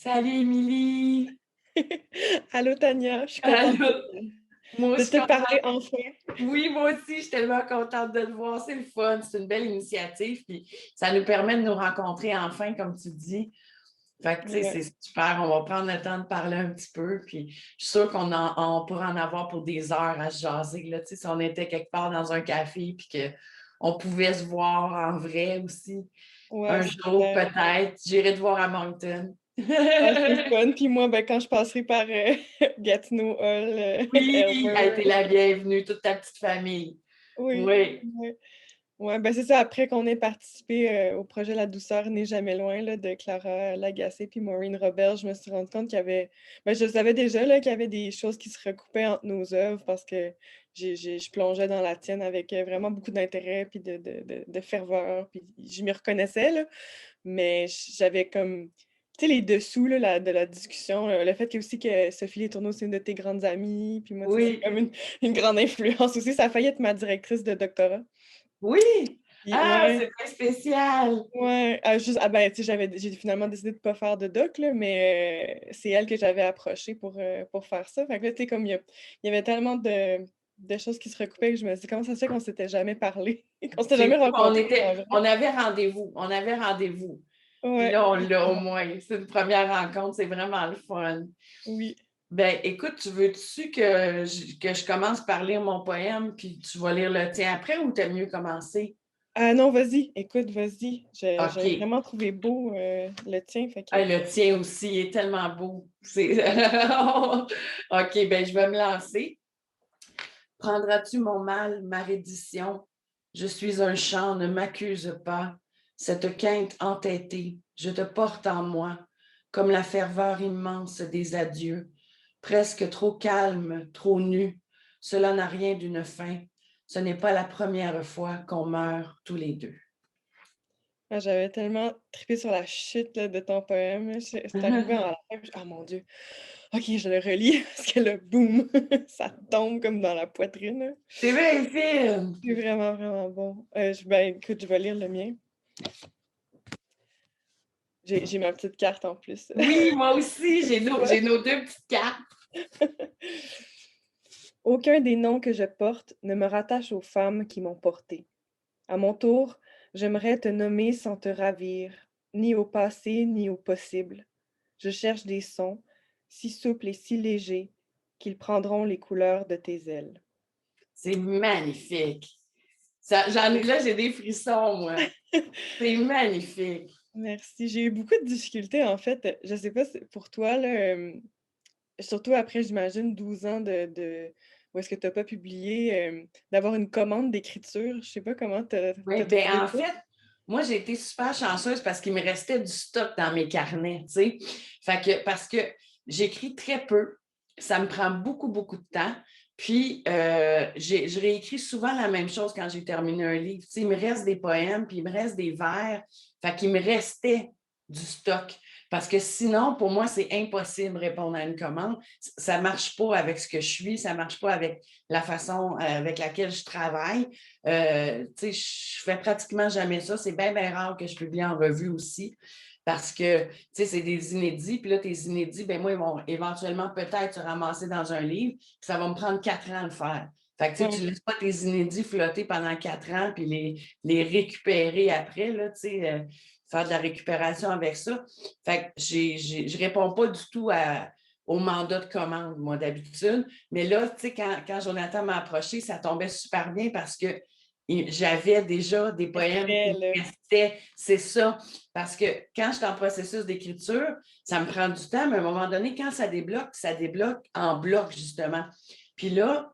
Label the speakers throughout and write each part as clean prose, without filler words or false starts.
Speaker 1: Salut Émilie!
Speaker 2: Allô Tania, je suis contente
Speaker 1: Allô! Moi
Speaker 2: de
Speaker 1: aussi, je
Speaker 2: te
Speaker 1: suis
Speaker 2: parler
Speaker 1: contente.
Speaker 2: enfin.
Speaker 1: Oui, moi aussi, je suis tellement contente de te voir. C'est le fun, c'est une belle initiative. Puis ça nous permet de nous rencontrer enfin, comme tu dis. Fait que, tu sais,
Speaker 2: Ouais,
Speaker 1: c'est super. On va prendre le temps de parler un petit peu. Puis je suis sûre on pourrait en avoir pour des heures à se jaser. Là, tu sais, si on était quelque part dans un café, puis qu'on pouvait se voir en vrai aussi.
Speaker 2: ouais,
Speaker 1: Un
Speaker 2: c'est
Speaker 1: jour,
Speaker 2: clair.
Speaker 1: peut-être. J'irai te voir à Moncton.
Speaker 2: Ah, c'est le fun. Puis moi, ben, quand je passerai par Gatineau Hall,
Speaker 1: Oui, a été
Speaker 2: Ever,
Speaker 1: la bienvenue, toute ta petite famille.
Speaker 2: oui.
Speaker 1: Oui,
Speaker 2: Ouais. Ouais, ben c'est ça, après qu'on ait participé au projet La douceur n'est jamais loin là, de Clara Lagacé puis Maureen Robert, je me suis rendu compte qu'il y avait, ben, je savais déjà là, qu'il y avait des choses qui se recoupaient entre nos œuvres parce que je plongeais dans la tienne avec vraiment beaucoup d'intérêt puis de ferveur, puis je m'y reconnaissais, là, mais j'avais comme, tu sais, les dessous là, de la discussion, le fait que aussi que Sophie Letourneau, c'est une de tes grandes amies, puis moi, tu sais, c'est
Speaker 1: oui,
Speaker 2: comme une grande influence aussi, ça a failli être ma directrice de doctorat.
Speaker 1: oui.
Speaker 2: Puis,
Speaker 1: Ah,
Speaker 2: ouais.
Speaker 1: c'est très spécial.
Speaker 2: Ouais, ben, tu sais, j'ai finalement décidé de pas faire de doc, là, mais c'est elle que j'avais approchée pour faire ça. Fait que là, tu sais, comme il y avait tellement de choses qui se recoupaient que je me suis dit, comment ça se fait qu'on s'était jamais parlé, qu'on s'était
Speaker 1: C'est
Speaker 2: jamais
Speaker 1: fou,
Speaker 2: rencontrés en vrai.
Speaker 1: on avait rendez-vous, on avait rendez-vous. Puis
Speaker 2: Ouais,
Speaker 1: là, on l'a au
Speaker 2: exactement.
Speaker 1: moins. C'est une première rencontre, c'est vraiment le fun.
Speaker 2: Oui.
Speaker 1: Ben, écoute, tu veux-tu que je commence par lire mon poème, puis tu vas lire le tien après ou t'as mieux commencé?
Speaker 2: Ah non, vas-y, écoute, vas-y. J'avais
Speaker 1: OK.
Speaker 2: vraiment trouvé beau le tien, fait que.
Speaker 1: Ah, le tien aussi il est tellement beau. OK, ben je vais me lancer. Prendras-tu mon mal, ma reddition? Je suis un chant, ne m'accuse pas. Cette quinte entêtée, je te porte en moi, comme la ferveur immense des adieux, presque trop calme, trop nu. Cela n'a rien d'une fin. Ce n'est pas la première fois qu'on meurt tous les deux.
Speaker 2: Ah, j'avais tellement trippé sur la chute là, de ton poème, là. C'est arrivé en la fin, puis oh mon Dieu. Ok, je le relis parce que le boum, ça tombe comme dans la poitrine, là.
Speaker 1: C'est bien film!
Speaker 2: C'est vraiment, vraiment bon. Ben, écoute, je vais lire le mien. J'ai ma petite carte en plus.
Speaker 1: Oui, moi aussi, j'ai
Speaker 2: Ouais.
Speaker 1: nos deux petites cartes.
Speaker 2: Aucun des noms que je porte ne me rattache aux femmes qui m'ont porté. À mon tour, j'aimerais te nommer sans te ravir, ni au passé, ni au possible. Je cherche des sons, si souples et si légers, qu'ils prendront les couleurs de tes ailes.
Speaker 1: C'est magnifique. Là, j'ai des frissons, moi. C'est magnifique.
Speaker 2: Merci. J'ai eu beaucoup de difficultés, en fait. Je sais pas si pour toi, là, surtout après, j'imagine, 12 ans où est-ce que tu n'as pas publié, d'avoir une commande d'écriture. Je sais pas comment tu
Speaker 1: Oui,
Speaker 2: as
Speaker 1: ben
Speaker 2: trouvé
Speaker 1: en
Speaker 2: ça.
Speaker 1: fait, moi, j'ai été super chanceuse parce qu'il me restait du stock dans mes carnets, tu sais. Fait que, parce que j'écris très peu, ça me prend beaucoup, beaucoup de temps. Puis, je réécris souvent la même chose quand j'ai terminé un livre. Tu sais, il me reste des poèmes, puis il me reste des vers. Fait qu'il me restait du stock. Parce que sinon, pour moi, c'est impossible de répondre à une commande. Ça ne marche pas avec ce que je suis, ça ne marche pas avec la façon avec laquelle je travaille. Je fais pratiquement jamais ça. C'est bien, bien rare que je publie en revue aussi parce que c'est des inédits. Puis là, tes inédits, ben moi, ils vont éventuellement peut-être se ramasser dans un livre. Puis ça va me prendre 4 ans à le faire. Fait que tu
Speaker 2: Ouais.
Speaker 1: ne laisses pas tes inédits flotter pendant 4 ans puis les récupérer après, là, faire de la récupération avec ça. Fait que je ne réponds pas du tout au mandat de commande, moi, d'habitude. Mais là, quand Jonathan m'a approché, ça tombait super bien parce que j'avais déjà des
Speaker 2: C'est
Speaker 1: poèmes qui
Speaker 2: prêt,
Speaker 1: me
Speaker 2: là.
Speaker 1: restaient. C'est ça. Parce que quand je suis en processus d'écriture, ça me prend du temps, mais à un moment donné, quand ça débloque en bloc, justement. Puis là,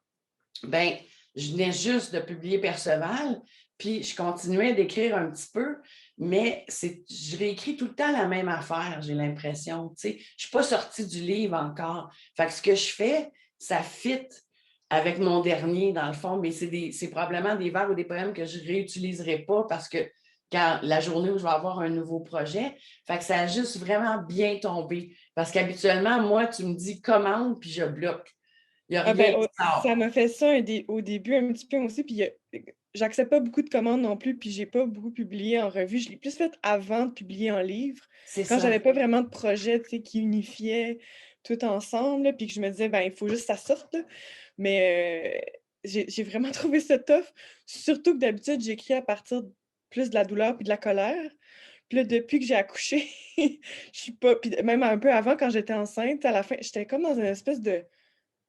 Speaker 1: ben, je venais juste de publier Perceval, puis je continuais d'écrire un petit peu, mais je réécris tout le temps la même affaire, j'ai l'impression. Je ne suis pas sortie du livre encore. Fait que ce que je fais, ça fit avec mon dernier, dans le fond, mais c'est probablement des vers ou des poèmes que je ne réutiliserai pas parce que quand la journée où je vais avoir un nouveau projet, fait que ça a juste vraiment bien tombé. Parce qu'habituellement, moi, tu me dis commande, puis je bloque. Il n'y a
Speaker 2: Ah
Speaker 1: rien
Speaker 2: ben,
Speaker 1: qui
Speaker 2: ça
Speaker 1: sort.
Speaker 2: m'a fait ça au début un petit peu aussi, puis j'accepte pas beaucoup de commandes non plus, puis j'ai pas beaucoup publié en revue. Je l'ai plus fait avant de publier en livre,
Speaker 1: C'est
Speaker 2: quand
Speaker 1: ça.
Speaker 2: j'avais pas vraiment de projet, tu sais, qui unifiait tout ensemble, là, puis que je me disais: «Ben, il faut juste que ça sorte», là. Mais, j'ai vraiment trouvé ça tough, surtout que d'habitude, j'écris à partir plus de la douleur puis de la colère. Puis là, depuis que j'ai accouché, je suis pas puis même un peu avant quand j'étais enceinte, à la fin, j'étais comme dans une espèce de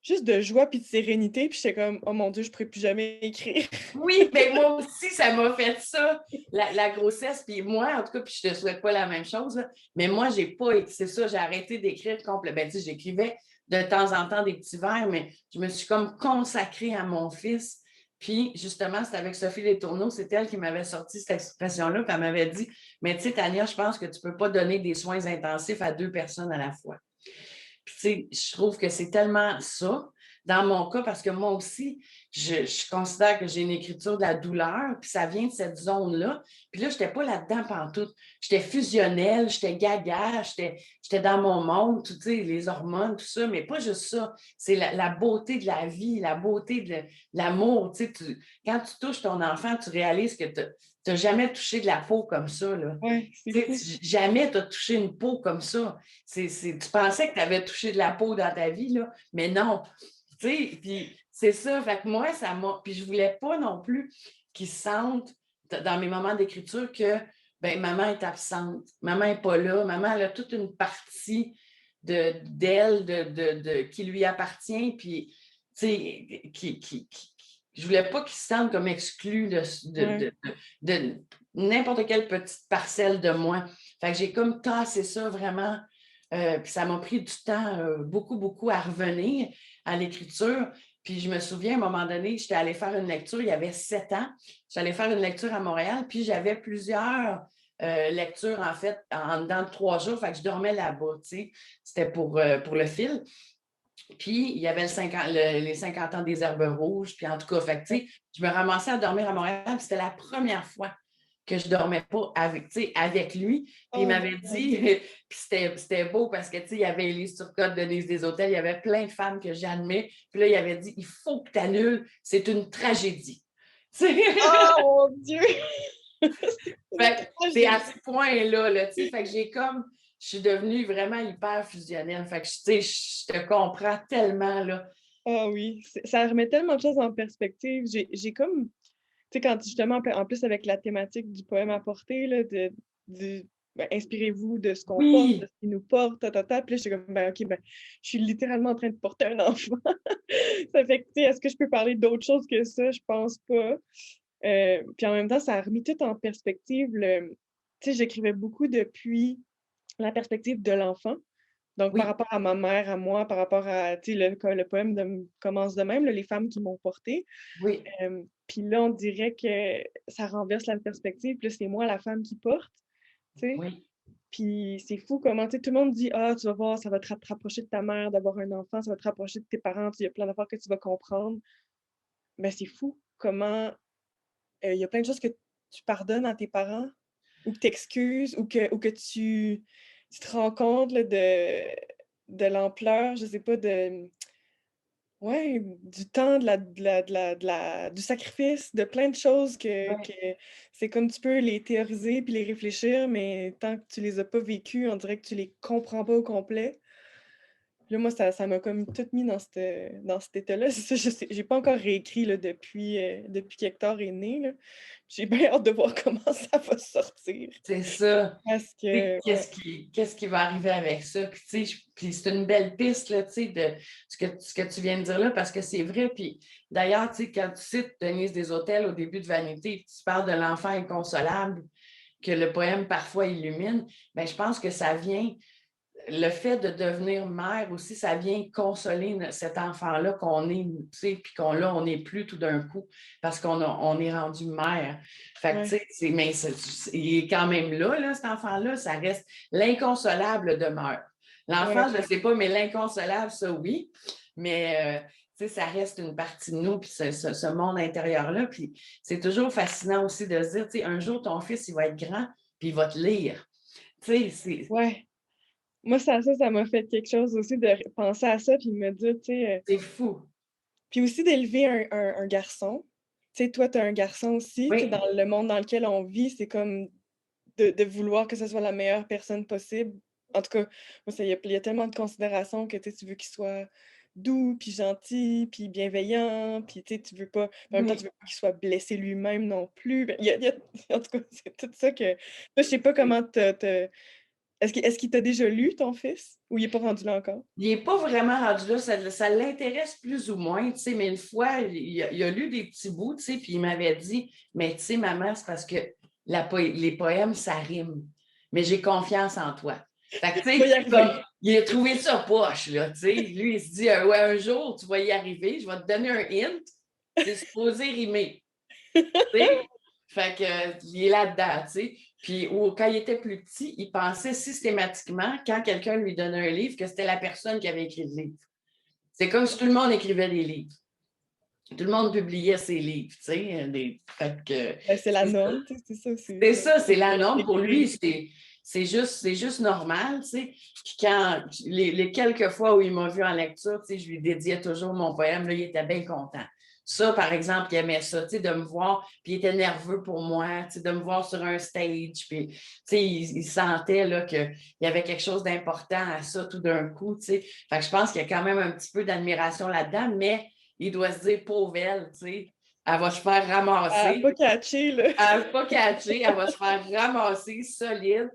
Speaker 2: juste de joie puis de sérénité, puis j'étais comme: «Oh mon Dieu, je pourrais plus jamais écrire».
Speaker 1: Oui, ben moi aussi, ça m'a fait ça, la grossesse. Puis moi, en tout cas, puis je te souhaite pas la même chose, là, mais moi, j'ai pas, c'est ça, j'ai arrêté d'écrire complètement. Ben, tu sais, j'écrivais de temps en temps des petits vers, mais je me suis comme consacrée à mon fils. Puis, justement, c'était avec Sophie Letourneau, c'est elle qui m'avait sorti cette expression-là, puis elle m'avait dit, mais tu sais, Tania, je pense que tu peux pas donner des soins intensifs à 2 personnes à la fois. Puis, tu sais, je trouve que c'est tellement ça, dans mon cas, parce que moi aussi, je considère que j'ai une écriture de la douleur, puis ça vient de cette zone-là. Puis là, je n'étais pas là-dedans pantoute. J'étais fusionnelle, j'étais gaga, j'étais dans mon monde, tu sais, les hormones, tout ça, mais pas juste ça. C'est la beauté de la vie, la beauté de l'amour. Tu sais, quand tu touches ton enfant, tu réalises que tu n'as jamais touché de la peau comme ça, là.
Speaker 2: Ouais, c'est
Speaker 1: Tu sais,
Speaker 2: fou.
Speaker 1: jamais tu as touché une peau comme ça. Tu pensais que tu avais touché de la peau dans ta vie, là, mais non. Tu sais, puis c'est ça. Fait que moi, ça m'a. Puis je voulais pas non plus qu'ils sentent dans mes moments d'écriture que ben, maman est absente, maman n'est pas là, maman elle a toute une partie d'elle qui lui appartient, puis tu sais, je voulais pas qu'ils se sentent comme exclus
Speaker 2: Ouais.
Speaker 1: de n'importe quelle petite parcelle de moi. Fait que j'ai comme tassé ça vraiment. Puis ça m'a pris du temps, beaucoup, beaucoup à revenir à l'écriture. Puis je me souviens, à un moment donné, j'étais allée faire une lecture, il y avait 7 ans. J'allais faire une lecture à Montréal, puis j'avais plusieurs lectures, en fait, en dedans de 3 jours. Fait que je dormais là-bas, tu sais. C'était pour le fil. Puis, il y avait les 50 ans des Herbes Rouges. Puis, en tout cas, fait que, tu sais, je me ramassais à dormir à Montréal. Puis, c'était la première fois que je ne dormais pas avec lui. Puis, il
Speaker 2: Oh
Speaker 1: m'avait
Speaker 2: mon
Speaker 1: dit,
Speaker 2: Dieu!
Speaker 1: puis c'était beau parce que, tu sais, il y avait Élise Turcotte, Denise des Hôtels, il y avait plein de femmes que j'admets. Puis là, il avait dit, il faut que tu annules, c'est une tragédie.
Speaker 2: Oh mon Dieu! C'est
Speaker 1: Fait que c'est à
Speaker 2: tragique.
Speaker 1: ce point-là, là, tu sais, fait que je suis devenue vraiment hyper fusionnelle. Fait que, tu sais, je te comprends tellement, là.
Speaker 2: Ah oui, ça remet tellement de choses en perspective. J'ai comme, tu sais, quand justement, en plus avec la thématique du poème apporté, là, ben, inspirez-vous de ce qu'on porte, de
Speaker 1: Oui,
Speaker 2: ce qui nous porte, Puis là, j'étais comme, ben, OK, ben, je suis littéralement en train de porter un enfant. Ça fait que, tu sais, est-ce que je peux parler d'autre chose que ça? Je pense pas. Puis en même temps, ça a remis tout en perspective. Tu sais, j'écrivais beaucoup depuis la perspective de l'enfant. Donc, par
Speaker 1: oui,
Speaker 2: rapport à ma mère, à moi, par rapport à, tu sais, le poème commence de même, là, les femmes qui m'ont portée.
Speaker 1: oui,
Speaker 2: Puis là, on dirait que ça renverse la perspective. Puis là, c'est moi la femme qui porte, tu sais.
Speaker 1: oui.
Speaker 2: Puis c'est fou comment, tu sais, tout le monde dit, ah, tu vas voir, ça va te rapprocher de ta mère d'avoir un enfant, ça va te rapprocher de tes parents, il y a plein d'affaires que tu vas comprendre. Mais c'est fou comment il y a plein de choses que tu pardonnes à tes parents ou que tu excuses ou que tu te rends compte là, de l'ampleur, je sais pas, ouais, du temps, du sacrifice, de plein de choses que
Speaker 1: Ouais.
Speaker 2: c'est comme tu peux les théoriser puis les réfléchir, mais tant que tu les as pas vécues, on dirait que tu les comprends pas au complet. Là, moi, ça m'a comme tout mis dans cet état-là. C'est ça, j'ai pas encore réécrit là, depuis qu'Hector est né, là. J'ai bien hâte de voir comment ça va sortir.
Speaker 1: C'est ça.
Speaker 2: Parce
Speaker 1: Tu sais,
Speaker 2: que, ouais,
Speaker 1: qu'est-ce qui va arriver avec ça? Puis, tu sais, puis c'est une belle piste, là, tu sais, de ce que tu viens de dire là, parce que c'est vrai. Puis d'ailleurs, tu sais, quand tu cites Denise des Hôtels au début de Vanité, tu parles de l'enfant inconsolable que le poème parfois illumine, bien, je pense que ça vient le fait de devenir mère aussi, ça vient consoler cet enfant-là qu'on est, tu sais, puis on n'est plus tout d'un coup parce on est rendu mère. Fait que, tu
Speaker 2: ouais,
Speaker 1: sais, mais il est quand même là, cet enfant-là, ça reste, l'inconsolable demeure. L'enfant,
Speaker 2: ouais,
Speaker 1: je ne sais pas, mais l'inconsolable, ça, oui. Mais, tu sais, ça reste une partie de nous, puis ce monde intérieur-là. Puis c'est toujours fascinant aussi de se dire, tu sais, un jour, ton fils, il va être grand, puis il va te lire. Tu sais,
Speaker 2: ouais. Moi, ça m'a fait quelque chose aussi de penser à ça puis me dire, tu sais,
Speaker 1: c'est fou.
Speaker 2: puis aussi d'élever un garçon. tu sais, toi, tu as un garçon aussi, tu sais,
Speaker 1: Oui,
Speaker 2: dans le monde dans lequel on vit, c'est comme de vouloir que ce soit la meilleure personne possible. En tout cas, moi, ça il y a tellement de considération que, tu sais, tu veux qu'il soit doux, puis gentil, puis bienveillant, puis tu sais, tu veux pas en même temps, tu
Speaker 1: oui.
Speaker 2: veux pas qu'il soit blessé lui-même non plus. Ben, il y a en tout cas, c'est tout ça que toi, je sais pas comment te est-ce qu'il t'a déjà lu, ton fils? Ou il est pas rendu là encore?
Speaker 1: Il n'est pas vraiment rendu là, ça l'intéresse plus ou moins, tu sais, mais une fois, il a lu des petits bouts, tu sais, puis il m'avait dit, mais tu sais, maman, c'est parce que les poèmes, ça rime, mais j'ai confiance en toi. Fait que, tu
Speaker 2: Tu vas y
Speaker 1: sais, comme,
Speaker 2: arriver.
Speaker 1: il a trouvé ça poche, là, tu sais. Lui, il se dit, ouais, un jour, tu vas y arriver, je vais te donner un hint, c'est supposé rimer, tu sais. Fait que, il est là-dedans, tu sais. Puis quand il était plus petit, il pensait systématiquement, quand quelqu'un lui donnait un livre, que c'était la personne qui avait écrit le livre. C'est comme si tout le monde écrivait des livres. Tout le monde publiait ses livres, tu sais. Fait que,
Speaker 2: Ben, c'est la norme, tu sais, c'est ça,
Speaker 1: c'est
Speaker 2: c'est
Speaker 1: ça, c'est la norme. Pour lui,
Speaker 2: écrire.
Speaker 1: c'est juste normal, tu sais. Puis quand les quelques fois où il m'a vu en lecture, tu sais, je lui dédiais toujours mon poème, là, il était bien content. Ça, par exemple, il aimait ça, tu sais, de me voir, puis il était nerveux pour moi, tu sais, de me voir sur un stage, puis, tu sais, il sentait, là, qu'il y avait quelque chose d'important à ça tout d'un coup, tu sais. Fait que je pense qu'il y a quand même un petit peu d'admiration là-dedans, mais il doit se dire, pauvre elle, tu sais, elle va se faire
Speaker 2: À
Speaker 1: ramasser.
Speaker 2: pas catcher, là.
Speaker 1: Elle va pas catcher, elle va se faire ramasser solide.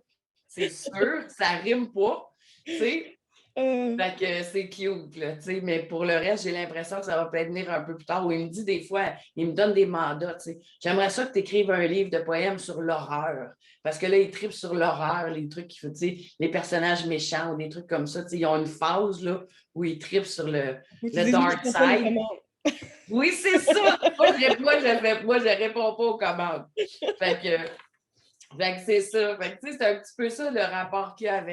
Speaker 1: C'est sûr, ça rime pas. Tu sais,
Speaker 2: Heu,
Speaker 1: fait que c'est cute, là, tu sais, mais pour le reste, j'ai l'impression que ça va peut-être venir un peu plus tard où il me dit des fois, il me donne des mandats, tu sais. J'aimerais ça que tu écrives un livre de poèmes sur l'horreur. Parce que là, il tripe sur l'horreur, les trucs qu'il faut, tu sais, les personnages méchants ou des trucs comme ça. Tu sais, ils ont une phase là, où ils tripent sur le,
Speaker 2: faut que tu
Speaker 1: le
Speaker 2: dises: «Oui, je
Speaker 1: dark
Speaker 2: prends pas les
Speaker 1: side.
Speaker 2: commandes».
Speaker 1: Oui, c'est ça. Moi, je réponds pas aux commandes. Fait que c'est ça. Fait que, c'est un petit peu ça le rapport qu'il y a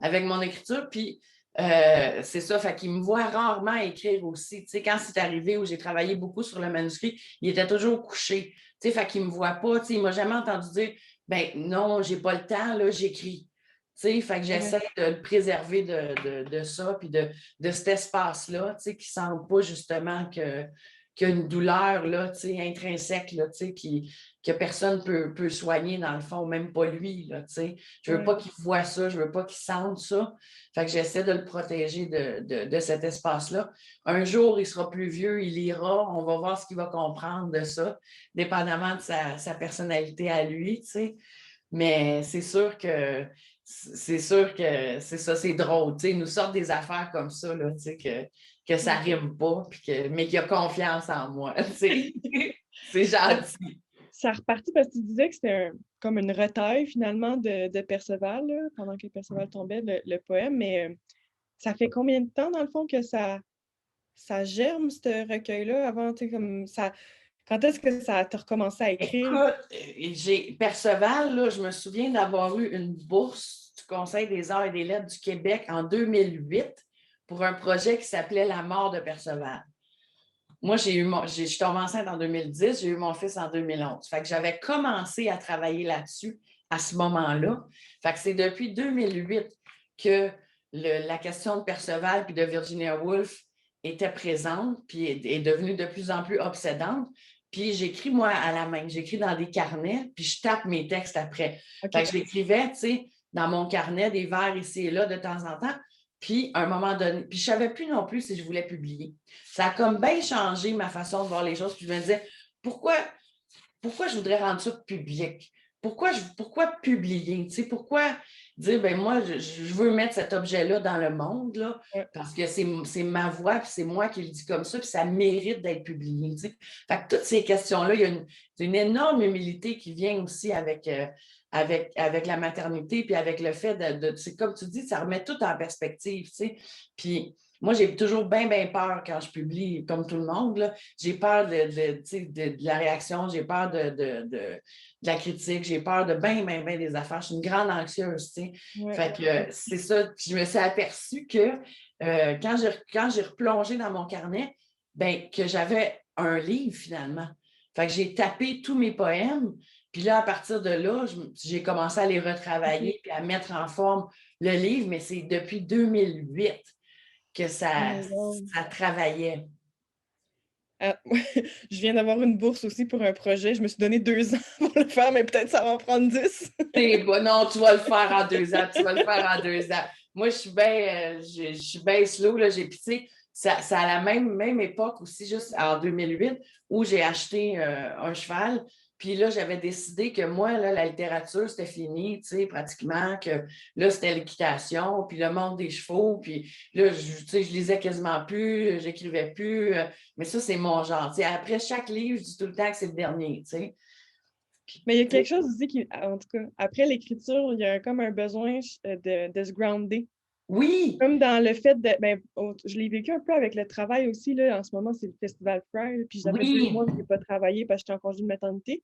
Speaker 1: avec mon écriture. Puis c'est ça, fait qu'il me voit rarement écrire aussi. Tu sais, quand c'est arrivé où j'ai travaillé beaucoup sur le manuscrit, il était toujours couché. Tu sais, fait qu'il me voit pas. Tu sais, il m'a jamais entendu dire ben non, j'ai pas le temps, là, j'écris. Tu sais, fait que
Speaker 2: Ouais,
Speaker 1: j'essaie de le préserver de ça, puis de cet espace-là, tu sais, qui ne sent pas justement qu'il y a une douleur là, tu sais, intrinsèque là, tu sais, que personne peut soigner dans le fond, même pas lui. Là, je ne veux pas
Speaker 2: ouais.
Speaker 1: qu'il voit ça, je ne veux pas qu'il sente ça. Fait que j'essaie de le protéger de cet espace-là. Un jour, il sera plus vieux, il ira, on va voir ce qu'il va comprendre de ça, dépendamment de sa personnalité à lui. Mais c'est sûr que c'est ça, c'est drôle. Ils nous sortent des affaires comme ça, là, que ça rime pas, mais qu'il a confiance en moi. C'est
Speaker 2: Ça
Speaker 1: gentil.
Speaker 2: ça a reparti parce que tu disais que c'était comme une retaille finalement de Perceval, là, pendant que Perceval tombait, le poème, mais ça fait combien de temps, dans le fond, que ça germe, ce recueil-là, avant, tu sais, comme ça quand est-ce que ça tu recommencé à écrire?
Speaker 1: Écoute, Perceval, là, je me souviens d'avoir eu une bourse du Conseil des arts et des lettres du Québec en 2008 pour un projet qui s'appelait La mort de Perceval. Moi, je suis tombée enceinte en 2010, j'ai eu mon fils en 2011. Fait que j'avais commencé à travailler là-dessus à ce moment-là. Fait que c'est depuis 2008 que la question de Perceval puis de Virginia Woolf était présente, puis est devenue de plus en plus obsédante. Puis j'écris, moi, à la main. J'écris dans des carnets, puis je tape mes textes après. Fait que
Speaker 2: OK.
Speaker 1: je l'écrivais, tu sais, dans mon carnet, des vers ici et là de temps en temps. Puis, à un moment donné, puis je ne savais plus non plus si je voulais publier. Ça a comme bien changé ma façon de voir les choses. Puis je me disais, pourquoi, pourquoi je voudrais rendre ça public? Pourquoi publier? Tu sais, pourquoi dire, ben moi, je veux mettre cet objet-là dans le monde, là,
Speaker 2: Ouais.
Speaker 1: parce que c'est ma voix, puis c'est moi qui le dis comme ça, puis ça mérite d'être publié. Tu sais. Fait que toutes ces questions-là, il y a une énorme humilité qui vient aussi avec la maternité, puis avec le fait c'est comme tu dis, ça remet tout en perspective. Tu sais. Puis moi, j'ai toujours bien, bien peur quand je publie, comme tout le monde. Là. J'ai peur de la réaction, j'ai peur de la critique, j'ai peur de bien, bien, bien des affaires. Je suis une grande anxieuse, tu sais.
Speaker 2: Ouais.
Speaker 1: Fait que c'est ça. Puis je me suis aperçue que quand j'ai replongé dans mon carnet, ben, que j'avais un livre finalement. Fait que j'ai tapé tous mes poèmes. Puis là, à partir de là, j'ai commencé à les
Speaker 2: OK.
Speaker 1: retravailler puis à mettre en forme le livre, mais c'est depuis 2008 que ça,
Speaker 2: Oh wow!
Speaker 1: ça travaillait.
Speaker 2: Je viens d'avoir une bourse aussi pour un projet. Je me suis donné 2 ans pour le faire, mais peut-être ça va en prendre 10.
Speaker 1: C'est bon, non, tu vas le faire en 2 ans. Tu vas le faire en 2 ans. Moi, je suis bien slow, là. Puis, tu sais, c'est à la même époque aussi, juste en 2008, où j'ai acheté un cheval. Puis là, j'avais décidé que moi, là, la littérature, c'était fini, tu sais, pratiquement, que là, c'était l'équitation, puis le monde des chevaux, puis là, tu sais, je lisais quasiment plus, j'écrivais plus, mais ça, c'est mon genre. Tu sais, après chaque livre, je dis tout le temps que c'est le dernier, tu sais.
Speaker 2: Mais il y a quelque chose aussi qui, en tout cas, après l'écriture, il y a comme un besoin de se grounder.
Speaker 1: Oui,
Speaker 2: Comme dans le fait de, ben, je l'ai vécu un peu avec le travail aussi, là. En ce moment, c'est le Festival Pride, puis ça fait 2 mois
Speaker 1: oui,
Speaker 2: que je n'ai pas travaillé parce que j'étais en congé de maternité.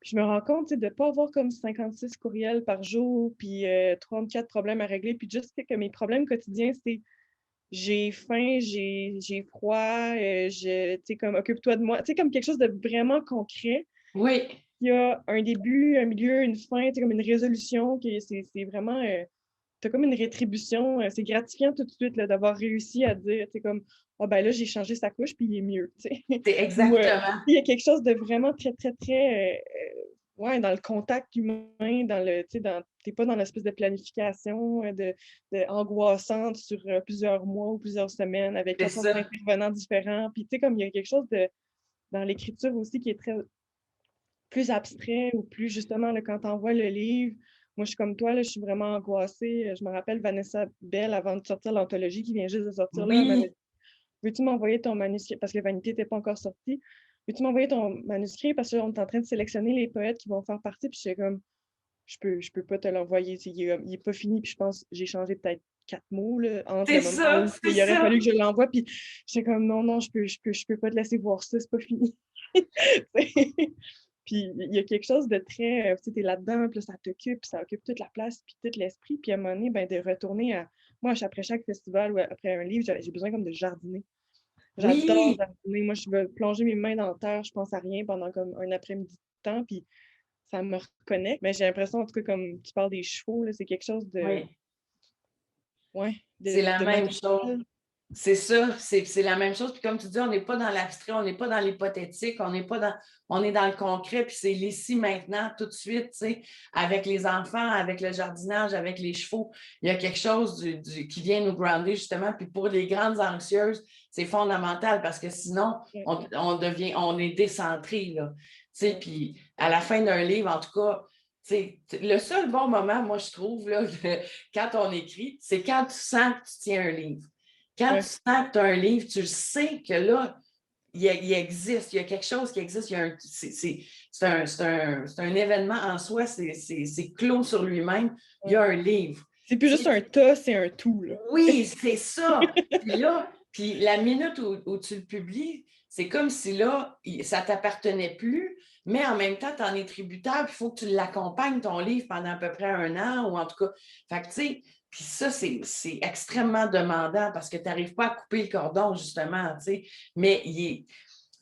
Speaker 2: Puis je me rends compte, tu sais, de ne pas avoir comme 56 courriels par jour, puis 34 problèmes à régler, puis juste que mes problèmes quotidiens, c'est j'ai faim, j'ai froid, tu sais, comme occupe-toi de moi. Tu sais, comme quelque chose de vraiment concret.
Speaker 1: oui,
Speaker 2: Il y a un début, un milieu, une fin, tu sais, comme une résolution, qui c'est vraiment. T'as comme une rétribution. C'est gratifiant tout de suite là, d'avoir réussi à dire, tu sais, comme, oh ben là, j'ai changé sa couche, puis il est mieux, tu sais.
Speaker 1: c'est
Speaker 2: Ou
Speaker 1: exactement.
Speaker 2: il y a quelque chose de vraiment très, très, très, ouais, dans le contact humain, dans le, tu sais, t'es pas dans l'espèce de planification angoissante sur plusieurs mois ou plusieurs semaines avec
Speaker 1: C'est
Speaker 2: 400
Speaker 1: ça.
Speaker 2: intervenants différents. Puis, tu sais, comme il y a quelque chose dans l'écriture aussi qui est très plus abstrait ou plus justement là, quand tu envoies le livre. Moi, je suis comme toi, là, je suis vraiment angoissée. Je me rappelle Vanessa Bell, avant de sortir l'anthologie qui vient juste de sortir là, elle m'avait
Speaker 1: Oui,
Speaker 2: dit veux-tu m'envoyer ton manuscrit? Parce que Vanité n'était pas encore sortie. Veux-tu m'envoyer ton manuscrit? Parce qu'on est en train de sélectionner les poètes qui vont faire partie. Puis j'étais comme je peux pas te l'envoyer. Il est pas fini. Puis je pense j'ai changé peut-être 4 mots là, entre le
Speaker 1: c'est
Speaker 2: moment
Speaker 1: ça,
Speaker 2: où
Speaker 1: c'est
Speaker 2: il aurait
Speaker 1: ça.
Speaker 2: fallu que je l'envoie. Puis j'étais comme non, non, je peux pas te laisser voir ça, c'est pas fini. Puis il y a quelque chose de très, tu sais, t'es là-dedans, puis là, ça t'occupe, puis ça occupe toute la place, puis tout l'esprit. Puis à un moment donné, ben, de retourner à. Moi, après chaque festival ou après un livre, j'ai besoin comme de jardiner. J'adore
Speaker 1: Oui,
Speaker 2: jardiner. Moi, je veux plonger mes mains dans la terre, je pense à rien pendant comme un après-midi de temps, puis ça me reconnecte. Mais j'ai l'impression, en tout cas, comme tu parles des chevaux, là, c'est quelque chose de,
Speaker 1: oui,
Speaker 2: ouais,
Speaker 1: c'est la
Speaker 2: de
Speaker 1: même chose.
Speaker 2: maternel.
Speaker 1: C'est ça, c'est la même chose. Puis comme tu dis, on n'est pas dans l'abstrait, on n'est pas dans l'hypothétique, on est dans le concret, puis c'est l'ici maintenant, tout de suite, tu sais, avec les enfants, avec le jardinage, avec les chevaux. Il y a quelque chose qui vient nous grounder, justement. Puis pour les grandes anxieuses, c'est fondamental parce que sinon,
Speaker 2: Ouais,
Speaker 1: on est décentré, là. Tu sais,
Speaker 2: ouais,
Speaker 1: puis à la fin d'un livre, en tout cas, tu sais, le seul bon moment, moi, je trouve, là, quand on écrit, c'est quand tu sens que tu tiens un livre. Quand tu
Speaker 2: ouais.
Speaker 1: sens que tu as un livre, tu le sais que là, il existe, il y a quelque chose qui existe, c'est un événement en soi, c'est clos sur lui-même, il y
Speaker 2: Ouais.
Speaker 1: a un livre.
Speaker 2: C'est plus juste un tas, c'est un tout, là.
Speaker 1: Oui, c'est ça. Puis là, puis la minute où tu le publies, c'est comme si là, ça ne t'appartenait plus, mais en même temps, tu en es tributaire, puis il faut que tu l'accompagnes, ton livre, pendant à peu près un an, ou en tout cas. Fait que, tu sais, puis ça, c'est extrêmement demandant parce que tu n'arrives pas à couper le cordon, justement, tu sais. Mais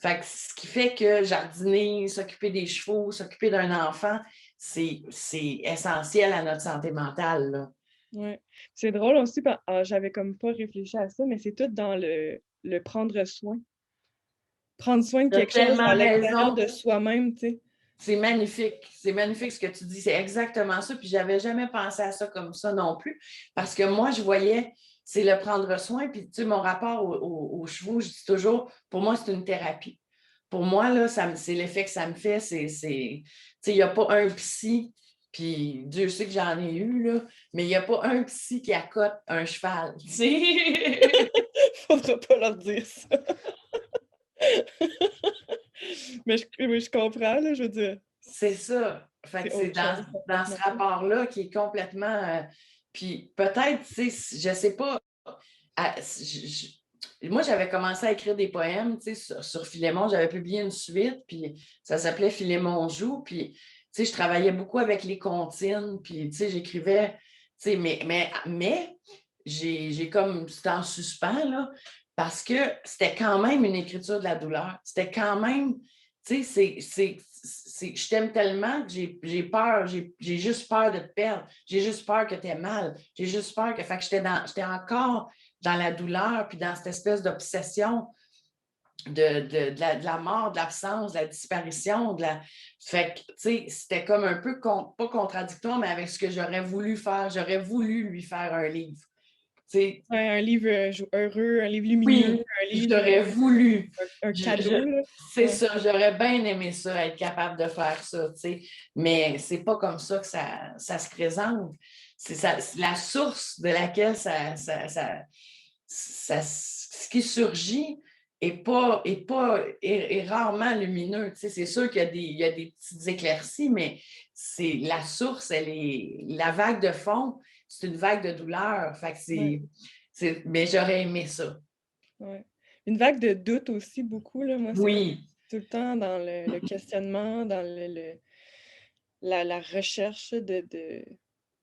Speaker 1: fait que ce qui fait que jardiner, s'occuper des chevaux, s'occuper d'un enfant, c'est essentiel à notre santé mentale, là.
Speaker 2: Ouais. C'est drôle aussi, j'avais comme pas réfléchi à ça, mais c'est tout dans le prendre soin. Prendre soin de
Speaker 1: Tu as
Speaker 2: quelque chose à
Speaker 1: tellement
Speaker 2: l'extérieur
Speaker 1: raison.
Speaker 2: de soi-même, tu sais.
Speaker 1: C'est magnifique. C'est magnifique ce que tu dis. C'est exactement ça. Puis j'avais jamais pensé à ça comme ça non plus. Parce que moi, je voyais, c'est le prendre soin. Puis tu sais, mon rapport aux chevaux, je dis toujours, pour moi, c'est une thérapie. Pour moi, là, c'est l'effet que ça me fait. Tu sais, il n'y a pas un psy, puis Dieu sait que j'en ai eu, là, mais il n'y a pas un psy qui accote un cheval. Tu sais?
Speaker 2: Faudra pas leur dire ça. Mais je comprends, là, je veux dire,
Speaker 1: C'est ça. Fait
Speaker 2: c'est
Speaker 1: que c'est
Speaker 2: autre chose
Speaker 1: dans ce
Speaker 2: complètement.
Speaker 1: rapport-là qui est complètement. Puis peut-être, tu sais, je sais pas. Moi, j'avais commencé à écrire des poèmes, tu sais, sur Philémon. J'avais publié une suite, puis ça s'appelait Philémon joue. Puis, tu sais, je travaillais beaucoup avec les comptines, puis, tu sais, j'écrivais, tu sais, mais j'ai comme, c'était en suspens, là, parce que c'était quand même une écriture de la douleur. C'était quand même, tu sais, je t'aime tellement que j'ai peur, j'ai juste peur de te perdre. J'ai juste peur que tu aies mal. J'ai juste peur que. Fait que j'étais encore dans la douleur, puis dans cette espèce d'obsession de la mort, de l'absence, de la disparition. Fait que, tu sais, c'était comme un peu, pas contradictoire, mais avec ce que j'aurais voulu faire. J'aurais voulu lui faire un livre.
Speaker 2: Ouais, un livre heureux, un livre lumineux,
Speaker 1: Oui,
Speaker 2: un livre,
Speaker 1: j'aurais voulu.
Speaker 2: un cadeau, là.
Speaker 1: C'est
Speaker 2: Ouais.
Speaker 1: ça, j'aurais bien aimé ça, être capable de faire ça, tu sais. Mais c'est pas comme ça que ça se présente. La source de laquelle ce qui surgit est rarement lumineux. Tu sais, c'est sûr qu'il y a des petites éclaircies, mais la source, la vague de fond, c'est une vague de douleur. Fait que mais j'aurais aimé ça.
Speaker 2: Ouais. Une vague de doute aussi, beaucoup, là. Moi, c'est comme
Speaker 1: Oui,
Speaker 2: tout le temps dans le questionnement, dans la recherche de...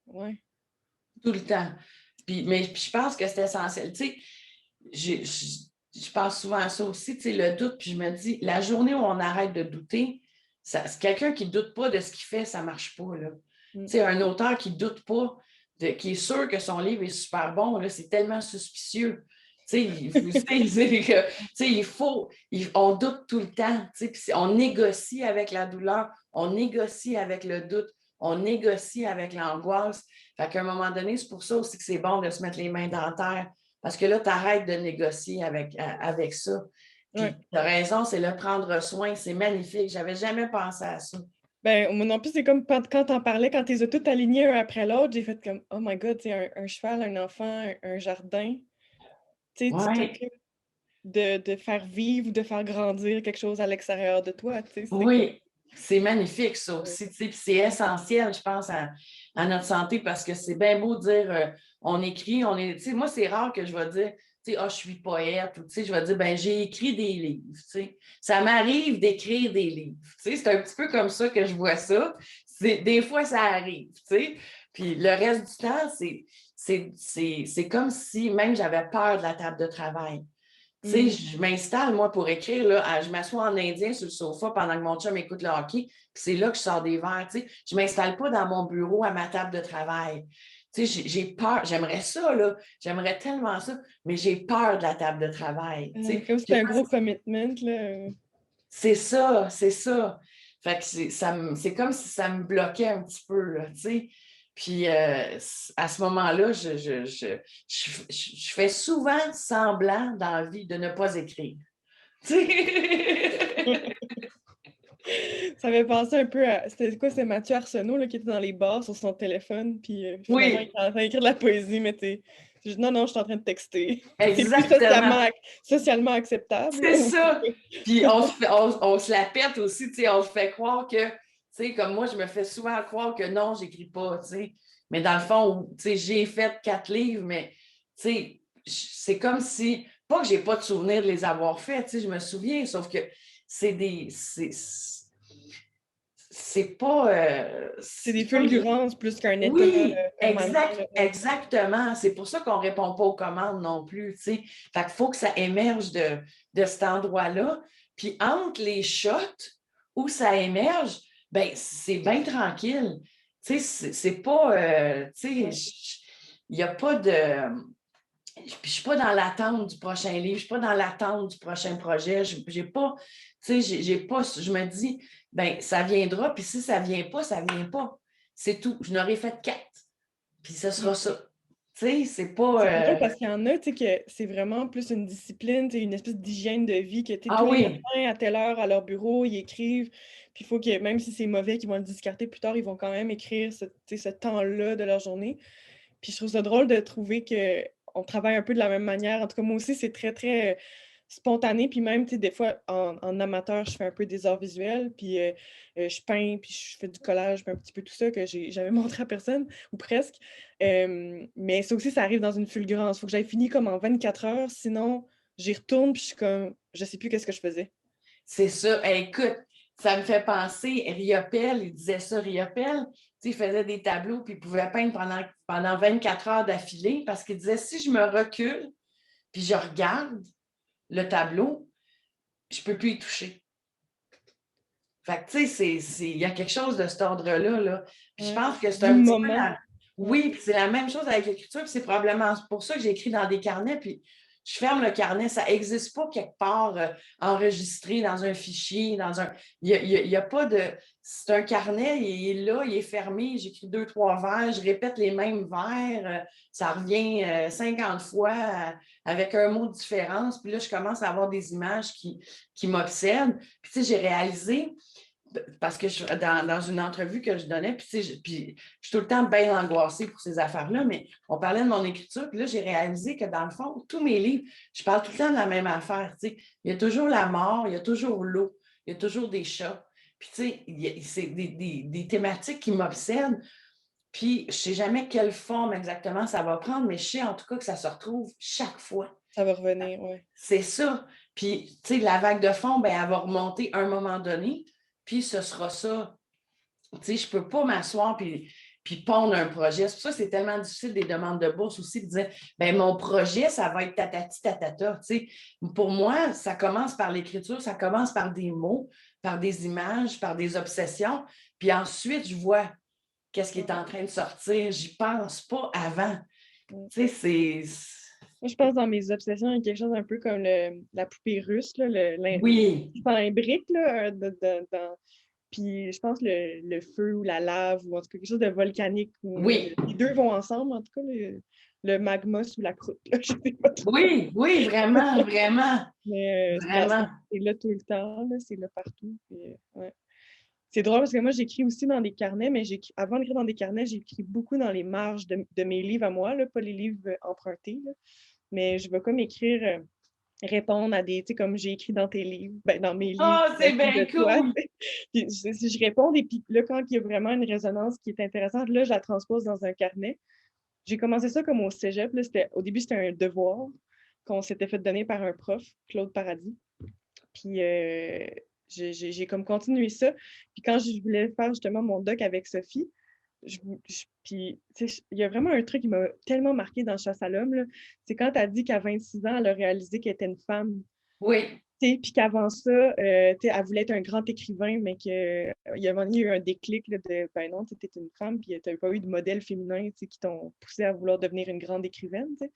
Speaker 2: Ouais.
Speaker 1: tout le temps. Mais je pense que c'est essentiel. Tu sais, je pense souvent à ça aussi, tu sais, le doute, puis je me dis, la journée où on arrête de douter, quelqu'un qui ne doute pas de ce qu'il fait, ça ne marche pas, là. Tu sais, un auteur qui ne doute pas, qui est sûr que son livre est super bon, là, c'est tellement suspicieux. Tu sais, on doute tout le temps, tu sais, puis on négocie avec la douleur, on négocie avec le doute, on négocie avec l'angoisse. Fait qu'à un moment donné, c'est pour ça aussi que c'est bon de se mettre les mains dans la terre. Parce que là, tu arrêtes de négocier avec ça. Puis,
Speaker 2: Ouais.
Speaker 1: tu as raison, c'est le prendre soin. C'est magnifique. J'avais jamais pensé à ça.
Speaker 2: Ben, moi non plus, c'est comme quand t'en parlais, quand t'es tout alignés un après l'autre, j'ai fait comme, oh my God, tu sais, un cheval, un enfant, un jardin. Tu sais, tu
Speaker 1: Oui,
Speaker 2: t'occupes de faire vivre ou de faire grandir quelque chose à l'extérieur de toi, tu sais, c'est comme...
Speaker 1: oui. C'est magnifique, ça aussi. Puis c'est essentiel, je pense, à notre santé parce que c'est bien beau de dire on écrit, on est. Tu sais, moi, c'est rare que je vais dire, tu sais, je suis poète ou tu sais, je vais dire, ben, j'ai écrit des livres. Tu sais. Ça m'arrive d'écrire des livres. Tu sais, c'est un petit peu comme ça que je vois ça. Des fois, ça arrive. Tu sais. Puis le reste du temps, c'est comme si même j'avais peur de la table de travail. Tu sais, je m'installe, moi, pour écrire, là, je m'assois en indien sur le sofa pendant que mon chum écoute le hockey, puis c'est là que je sors des verres, tu sais. Je ne m'installe pas dans mon bureau à ma table de travail. Tu sais, j'ai peur, j'aimerais ça, là, j'aimerais tellement ça, mais j'ai peur de la table de travail, tu sais.
Speaker 2: Comme c'est un gros commitment, là.
Speaker 1: C'est ça, c'est ça. Fait que c'est comme si ça me bloquait un petit peu, là, tu sais. Puis à ce moment-là, je fais souvent semblant dans la vie de ne pas écrire. Tu sais?
Speaker 2: Ça avait pensé un peu à... C'était quoi? C'est Mathieu Arsenault là, qui était dans les bars sur son téléphone, puis finalement, il
Speaker 1: Oui,
Speaker 2: était en train d'écrire de la poésie, mais non, non, je suis en train de texter. C'est plus
Speaker 1: exactement.
Speaker 2: socialement acceptable,
Speaker 1: C'est
Speaker 2: là, ou...
Speaker 1: ça. Puis on se la pète aussi, tu sais, on se fait croire que, tu sais, comme moi, je me fais souvent croire que non, j'écris pas, tu sais. Mais dans le fond, tu sais, j'ai fait 4 livres, mais, tu sais, c'est comme si, pas que j'ai pas de souvenir de les avoir faits, tu sais, je me souviens, sauf que c'est des, c'est pas,
Speaker 2: C'est des
Speaker 1: c'est comme des.
Speaker 2: fulgurances plus qu'un état
Speaker 1: Oui,
Speaker 2: permanent, là.
Speaker 1: exactement. C'est pour ça qu'on ne répond pas aux commandes non plus, tu sais. Fait qu'il faut que ça émerge de cet endroit-là. Puis entre les shots où ça émerge, ben c'est bien tranquille. Tu sais, c'est pas, tu sais, il n'y a pas de... Puis je ne suis pas dans l'attente du prochain livre, je ne suis pas dans l'attente du prochain projet. J'ai pas, tu sais, j'ai pas, je me dis, ben ça viendra, puis si ça ne vient pas, ça ne vient pas. C'est tout. Je n'aurais fait 4, puis ce sera ça. Tu sais, c'est pas.
Speaker 2: C'est drôle parce qu'il y en a, tu sais, que c'est vraiment plus une discipline, tu sais, une espèce d'hygiène de vie, que tu sais,
Speaker 1: Ah
Speaker 2: tous les
Speaker 1: oui,
Speaker 2: matins, à telle heure, à leur bureau, ils écrivent. Puis il faut que, même si c'est mauvais, qu'ils vont le discarter plus tard, ils vont quand même écrire tu sais, ce temps-là de leur journée. Puis je trouve ça drôle de trouver qu'on travaille un peu de la même manière. En tout cas, moi aussi, c'est très, très spontané. Puis même, tu sais, des fois, en amateur, je fais un peu des arts visuels. Puis je peins, puis je fais du collage, puis un petit peu tout ça que j'ai jamais montré à personne, ou presque. Mais ça aussi, ça arrive dans une fulgurance. Il faut que j'aille fini comme en 24 heures. Sinon, j'y retourne, puis je suis comme, je sais plus qu'est-ce que je faisais.
Speaker 1: c'est ça. Hey, écoute, ça me fait penser, Riopelle, il disait ça, Riopelle, tu sais, il faisait des tableaux, puis il pouvait peindre pendant 24 heures d'affilée, parce qu'il disait, si je me recule, puis je regarde le tableau, je ne peux plus y toucher. Fait que, tu sais, il y a quelque chose de cet ordre-là, là. Puis je
Speaker 2: Ouais.
Speaker 1: pense que c'est
Speaker 2: Du
Speaker 1: un petit peu
Speaker 2: moment. Ouais.
Speaker 1: Oui, puis c'est la même chose avec l'écriture, puis c'est probablement pour ça que j'écris dans des carnets, puis je ferme le carnet. Ça n'existe pas quelque part enregistré dans un fichier, Il y a pas de... C'est un carnet, il est là, il est fermé. J'écris 2-3 vers, je répète les mêmes vers. Ça revient 50 fois avec un mot de différence. Puis là, je commence à avoir des images qui m'obsèdent. Puis tu sais, j'ai réalisé parce que dans une entrevue que je donnais, puis je suis tout le temps bien angoissée pour ces affaires-là, mais on parlait de mon écriture, puis là, j'ai réalisé que dans le fond, tous mes livres, je parle tout le temps de la même affaire. Il y a toujours la mort, il y a toujours l'eau, il y a toujours des chats. Puis, tu sais, c'est des thématiques qui m'obsèdent. Puis, je ne sais jamais quelle forme exactement ça va prendre, mais je sais en tout cas que ça se retrouve chaque fois.
Speaker 2: Ça va revenir, oui.
Speaker 1: C'est ça. Puis, tu sais, la vague de fond, ben, elle va remonter à un moment donné. Puis, ce sera ça. Tu sais, je ne peux pas m'asseoir puis pondre un projet. C'est pour ça que c'est tellement difficile des demandes de bourse aussi de dire, ben mon projet, ça va être tatati tatata. Tu sais, pour moi, ça commence par l'écriture, ça commence par des mots, par des images, par des obsessions. Puis ensuite, je vois qu'est-ce qui est en train de sortir. J'y pense pas avant. Tu sais, c'est...
Speaker 2: Moi, je pense dans mes obsessions, il y a quelque chose un peu comme la poupée russe, là,
Speaker 1: Oui.
Speaker 2: dans un brique, là, puis je pense le feu ou la lave, ou en tout cas quelque chose de volcanique.
Speaker 1: Oui.
Speaker 2: Les deux vont ensemble, en tout cas, le magma sous la croûte, là, je sais pas trop.
Speaker 1: Oui, oui, vraiment, vraiment.
Speaker 2: Mais
Speaker 1: vraiment.
Speaker 2: c'est là tout le temps, là, c'est là partout. Puis, ouais. C'est drôle parce que moi, j'écris aussi dans des carnets, mais avant d'écrire dans des carnets, j'écris beaucoup dans les marges de mes livres à moi, là, pas les livres empruntés. Là. Mais je vais comme écrire, répondre à des, tu sais, comme j'ai écrit dans tes livres, ben, dans mes livres,
Speaker 1: Oh, c'est bien cool!
Speaker 2: Puis, je réponds, et puis là, quand il y a vraiment une résonance qui est intéressante, là, je la transpose dans un carnet. J'ai commencé ça comme au cégep. Là, au début, c'était un devoir qu'on s'était fait donner par un prof, Claude Paradis. Puis j'ai comme continué ça. Puis quand je voulais faire justement mon doc avec Sophie, puis il y a vraiment un truc qui m'a tellement marqué dans Chasse à l'homme, là. C'est quand tu as dit qu'à 26 ans, elle a réalisé qu'elle était une femme.
Speaker 1: Oui.
Speaker 2: Puis qu'avant ça, elle voulait être un grand écrivain, mais qu'il y a eu un déclic là, de ben non, tu étais une femme, puis tu n'avais pas eu de modèle féminin qui t'ont poussé à vouloir devenir une grande écrivaine. T'sais.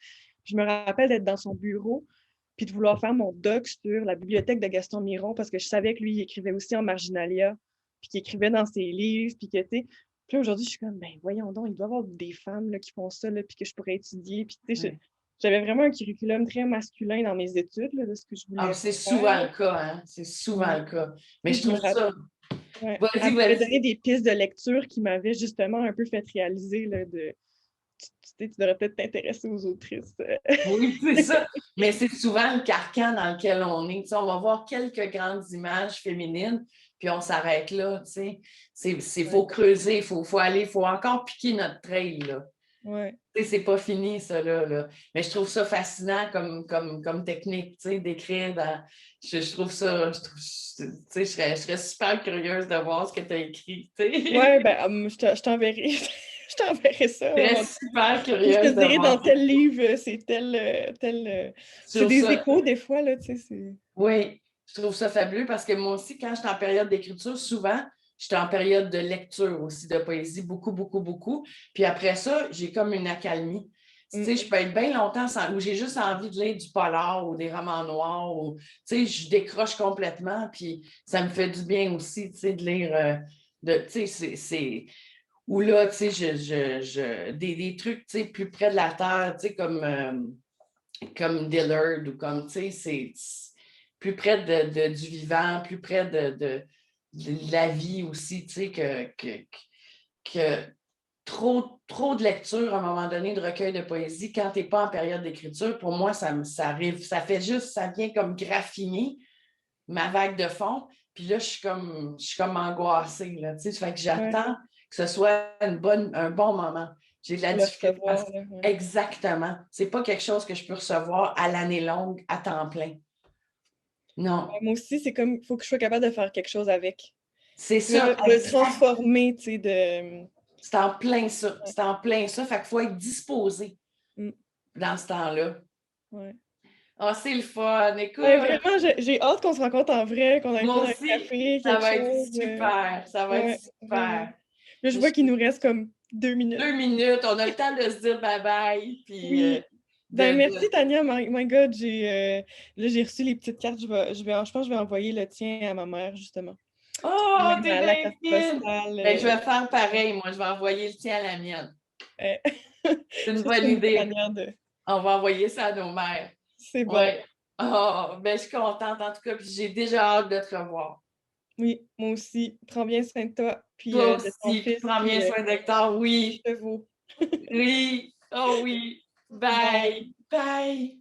Speaker 2: Je me rappelle d'être dans son bureau, puis de vouloir faire mon doc sur la bibliothèque de Gaston Miron, parce que je savais que lui, il écrivait aussi en Marginalia, puis qu'il écrivait dans ses livres, puis que, tu sais, puis aujourd'hui, je suis comme, ben voyons donc, il doit y avoir des femmes là, qui font ça, là, puis que je pourrais étudier, puis tu sais, j'avais vraiment un curriculum très masculin dans mes études, là, de ce que je voulais
Speaker 1: c'est
Speaker 2: faire.
Speaker 1: souvent le cas, hein? C'est souvent le cas. Mais je trouve ça...
Speaker 2: Ouais.
Speaker 1: Vas-y,
Speaker 2: Elle m'avait donné des pistes de lecture qui m'avaient justement un peu fait réaliser là, tu devrais peut-être t'intéresser aux autrices.
Speaker 1: Oui, c'est ça. Mais c'est souvent le carcan dans lequel on est. Tu sais, on va voir quelques grandes images féminines, puis on s'arrête là. Tu sais. Faut creuser, il faut aller, il faut encore piquer notre trail. Là.
Speaker 2: Ouais.
Speaker 1: Tu sais, c'est pas fini, ça. Là. Mais je trouve ça fascinant comme technique, tu sais, d'écrire. Je trouve ça... tu sais, je serais super curieuse de voir ce que tu as écrit. Tu sais.
Speaker 2: Ouais, ben, je t'enverrai. Je t'enverrai ça.
Speaker 1: Je serais super
Speaker 2: Je
Speaker 1: curieuse
Speaker 2: te
Speaker 1: de
Speaker 2: dirai
Speaker 1: voir.
Speaker 2: dans tel livre, c'est c'est des
Speaker 1: Ça.
Speaker 2: échos des fois, là, tu sais.
Speaker 1: Oui, je trouve ça fabuleux parce que moi aussi, quand j'étais en période d'écriture, souvent, j'étais en période de lecture aussi de poésie, beaucoup, beaucoup, beaucoup. Puis après ça, j'ai comme une accalmie. Tu sais, je peux être bien longtemps où j'ai juste envie de lire du polar ou des romans noirs. Ou, tu sais, je décroche complètement. Puis ça me fait du bien aussi, tu sais, de lire. Tu sais, c'est... Ou là, tu sais, des trucs, tu sais, plus près de la terre, tu sais, comme Dillard ou comme, tu sais, c'est plus près du vivant, plus près de la vie aussi, tu sais, que trop de lecture à un moment donné, de recueil de poésie, quand tu n'es pas en période d'écriture, pour moi, ça arrive, ça fait juste, ça vient comme graffiner ma vague de fond, puis là, je suis comme angoissée, là, tu sais, fait que j'attends que ce soit un bon moment. J'ai de la difficulté. Exactement. C'est pas quelque chose que je peux recevoir à l'année longue, à temps plein. Non.
Speaker 2: Moi aussi, c'est comme, il faut que je sois capable de faire quelque chose avec.
Speaker 1: C'est ça.
Speaker 2: De transformer, tu sais,
Speaker 1: C'est en plein ça. C'est en plein ça. Fait qu'il faut être disposé dans ce temps-là.
Speaker 2: Ouais.
Speaker 1: Ah, c'est le fun. Écoute.
Speaker 2: Vraiment, j'ai hâte qu'on se rencontre en vrai, qu'on aille prendre un café,
Speaker 1: ça va
Speaker 2: quelque chose.
Speaker 1: être super. Ça va être super.
Speaker 2: Là, je vois qu'il nous reste comme 2 minutes.
Speaker 1: 2 minutes. On a le temps de se dire bye-bye. Puis,
Speaker 2: oui. Ben, merci, Tania. My God, là, j'ai reçu les petites cartes. Je pense que je vais envoyer le tien à ma mère, justement.
Speaker 1: Oh,
Speaker 2: Même
Speaker 1: t'es
Speaker 2: la
Speaker 1: bien
Speaker 2: carte
Speaker 1: fine!
Speaker 2: postale.
Speaker 1: Ben, je vais faire pareil. Moi, je vais envoyer le tien à la mienne.
Speaker 2: Euh,
Speaker 1: C'est une
Speaker 2: ça, c'est
Speaker 1: bonne
Speaker 2: une bonne
Speaker 1: idée.
Speaker 2: manière de...
Speaker 1: On va envoyer ça à nos mères.
Speaker 2: C'est bon.
Speaker 1: Ouais. Oh, ben, je suis contente en tout cas, puis j'ai déjà hâte de te revoir.
Speaker 2: Oui, moi aussi. Prends bien soin de toi, puis
Speaker 1: Toi
Speaker 2: de ton
Speaker 1: aussi, puis
Speaker 2: fils,
Speaker 1: prends
Speaker 2: puis
Speaker 1: bien soin d'Hector.
Speaker 2: des
Speaker 1: Oui,
Speaker 2: chevaux.
Speaker 1: oui, oh oui.
Speaker 2: Bye.
Speaker 1: Bye, bye.